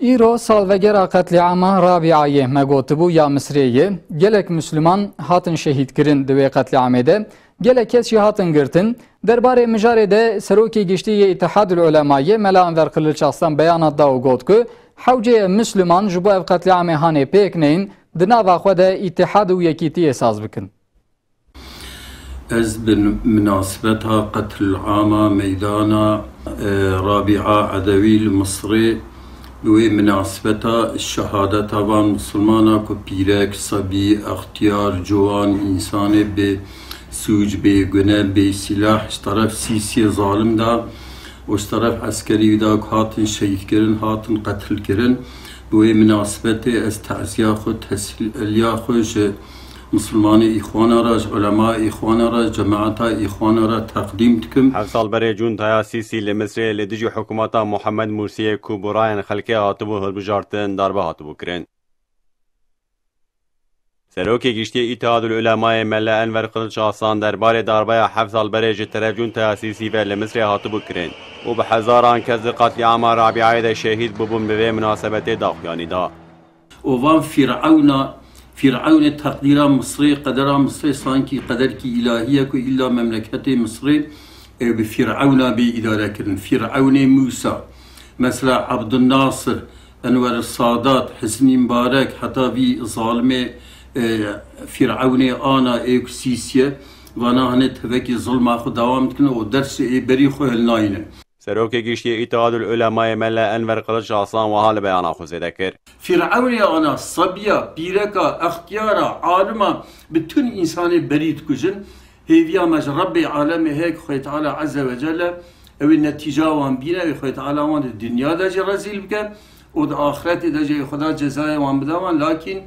İro salvegera qetliama Rabiayê me gotibû ya Misreyê gelek Müslüman hatin şehîd kirin di wê qetliamê de gelek kes jî hatin girtin. Derbarê mijarê de serokê giştî İttihadul Ulemayê Mela Enver Kılıçarslan beyanat da û got ku hewceyê Müslüman ji bo ev qetliamê hanê pêk neyin di nava xwe de îtihad û yekîtiyê saz bikin. Ez bi münasebeta qetlama meydana Rabia Edewî li Misrê wê münasebeta şehadeta van Müslümana ku pîrek, sabî, extiyar, ciwan, însanê bê sûc, bê gune, bê silah ji teref Sîsiyê zalim da û ji teref eskerî da ku hatin şehîdkirin, hatin qetilkirin. Bi wê münasebetê ez teziya xwe, tesliya xwe ji Müslümanê îxwana ra, ji ulema îxwana ra, cemaata îxwana ra teqdîm dikim. Hev sal berê cuntaya Sîsî li Misrê li dijî hikûmeta Muhammed Mursiyê ku borayên xelkê hatibû hilbijartin darbe hatibû kirin. Serokê giştî İttihadul Ulemayê Mele Enver Kılıçarslan derbarê darbeya hev sal berê ji teref cuntaya Sîsî ve li Misrê hatibû kirin û bi hezaran kes li qetliama Rabiayê de şehîd bûbûn bi vê münasebetê daxuyanî da. û van Firavunê teqdîra Misrê, qedera Misrê sankî qederkî ilahiye ku illa memleketê Misrê bi Firavuna bê îdare kirin. Firavunê Musa, mesela Abdülnasır, Enver Sadat, Hüsnî Mübarek, heta vî zalimê Firavunê ana ê ku Sîsiyê vana hinê tevekî zulma xwe dewam dikin û dersê ê berî xwe hilnayînin. Serokê giştî İttihadul Ulemayê Mele Enver Kılıçarslan wiha li beyana xwe zêde kir. Firavunê ana sabiya, pîreka, extiyara, alima bütün insanê berî dikujin. Hêviya me ji Rebbê alemê heye ku Xwê Teala Azze ve Celle evê netîca wan bîne wê Xwê Teala wan di dinya de jî rezîl bike û di axiretê de jî Xuda cezaya wan bide wan, lakin